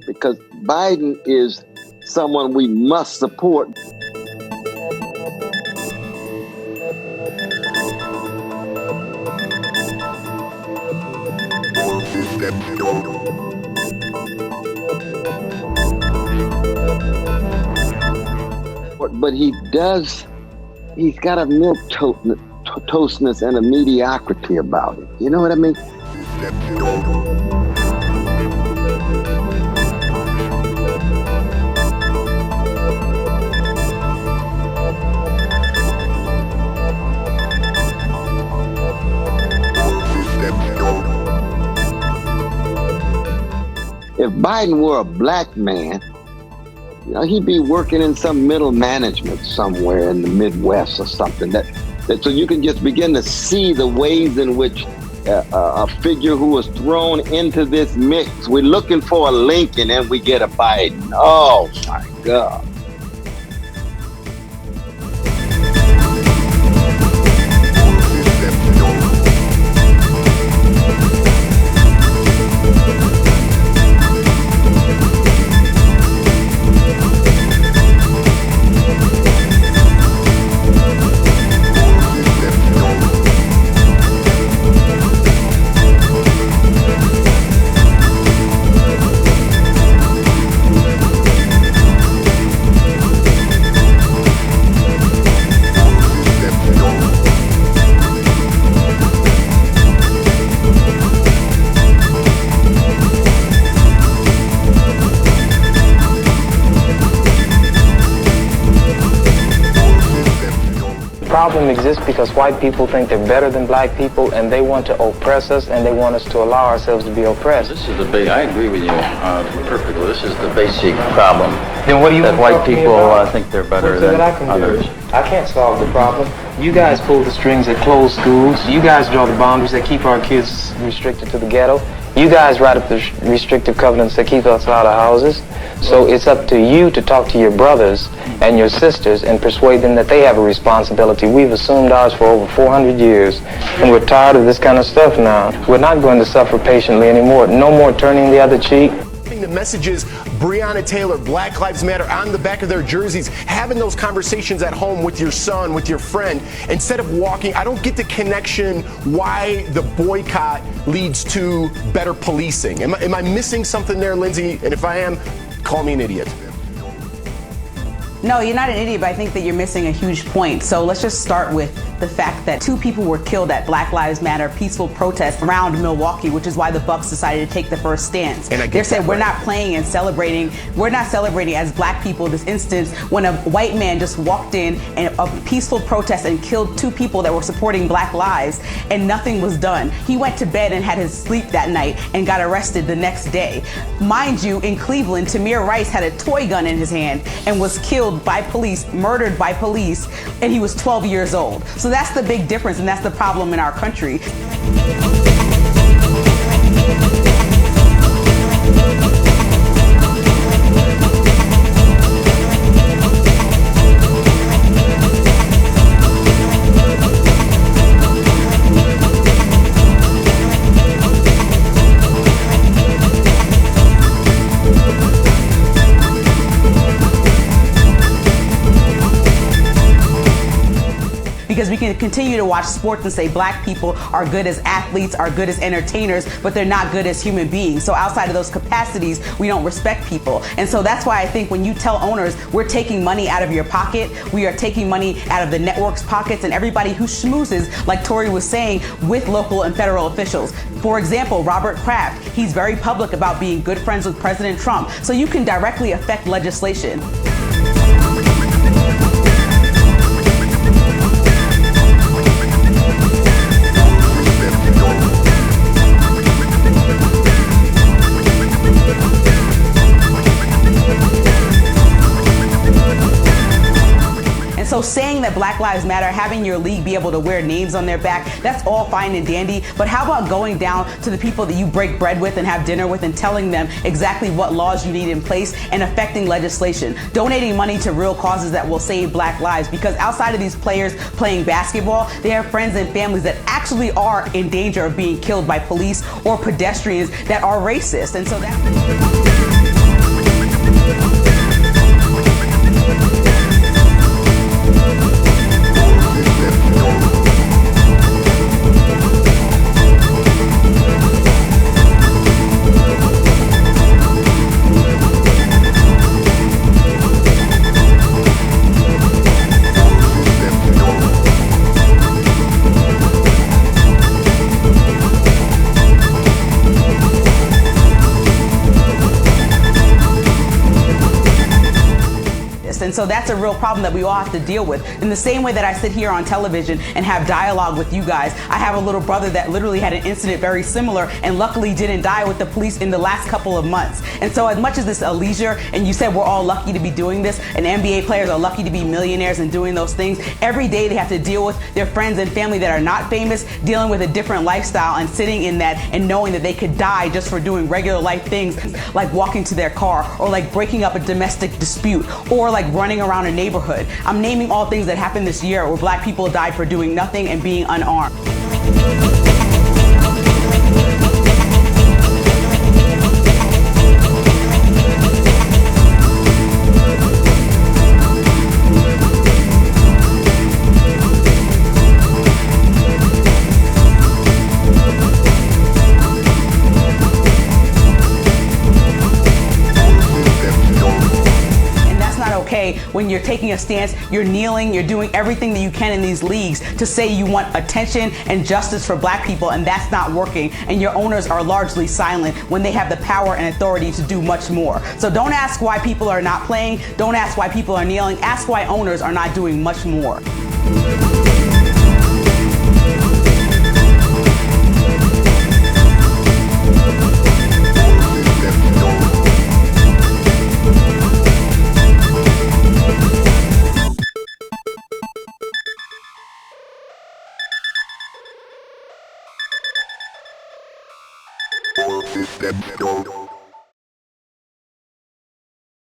because Biden is someone we must support. But he's got a milquetoastness and a mediocrity about it. You know what I mean? If Biden were a black man, he'd be working in some middle management somewhere in the Midwest or something. That so you can just begin to see the ways in which a figure who was thrown into this mix. We're looking for a Lincoln and we get a Biden. Oh my God. The problem exists because white people think they're better than black people, and they want to oppress us, and they want us to allow ourselves to be oppressed. This is the I agree with you perfectly. This is the basic problem. Then what do you that white people think they're better than others? I can't solve the problem. You guys pull the strings that close schools. You guys draw the boundaries that keep our kids restricted to the ghetto. You guys write up the restrictive covenants that keep us out of houses. So it's up to you to talk to your brothers and your sisters and persuade them that they have a responsibility. We've assumed ours for over 400 years, and we're tired of this kind of stuff now. We're not going to suffer patiently anymore. No more turning the other cheek. The messages, Breonna Taylor, Black Lives Matter, on the back of their jerseys, having those conversations at home with your son, with your friend, instead of walking. I don't get the connection why the boycott leads to better policing. Am I missing something there, Lindsay? And if I am, call me an idiot. No, you're not an idiot, but I think that you're missing a huge point. So let's just start with the fact that 2 people were killed at Black Lives Matter peaceful protests around Milwaukee, which is why the Bucks decided to take the first stance. They said we're not playing and celebrating. We're not celebrating as black people this instance when a white man just walked in and a peaceful protest and killed 2 people that were supporting black lives and nothing was done. He went to bed and had his sleep that night and got arrested the next day. Mind you, in Cleveland, Tamir Rice had a toy gun in his hand and was killed by police, murdered by police, and he was 12 years old. So that's the big difference, and that's the problem in our country. Because we can continue to watch sports and say black people are good as athletes, are good as entertainers, but they're not good as human beings. So outside of those capacities, we don't respect people. And so that's why I think when you tell owners, we're taking money out of your pocket, we are taking money out of the network's pockets and everybody who schmoozes, like Tori was saying, with local and federal officials. For example, Robert Kraft, he's very public about being good friends with President Trump. So you can directly affect legislation. So saying that Black Lives Matter, having your league be able to wear names on their back, that's all fine and dandy. But how about going down to the people that you break bread with and have dinner with and telling them exactly what laws you need in place and affecting legislation, donating money to real causes that will save black lives? Because outside of these players playing basketball, they have friends and families that actually are in danger of being killed by police or pedestrians that are racist. And so that And so that's a real problem that we all have to deal with. In the same way that I sit here on television and have dialogue with you guys, I have a little brother that literally had an incident very similar and luckily didn't die with the police in the last couple of months. And so as much as this is a leisure, and you said we're all lucky to be doing this, and NBA players are lucky to be millionaires and doing those things, every day they have to deal with their friends and family that are not famous, dealing with a different lifestyle and sitting in that and knowing that they could die just for doing regular life things like walking to their car or like breaking up a domestic dispute or like running around a neighborhood. I'm naming all things that happened this year where black people died for doing nothing and being unarmed. When you're taking a stance, you're kneeling, you're doing everything that you can in these leagues to say you want attention and justice for black people, and that's not working. And your owners are largely silent when they have the power and authority to do much more. So don't ask why people are not playing. Don't ask why people are kneeling. Ask why owners are not doing much more. Let's go.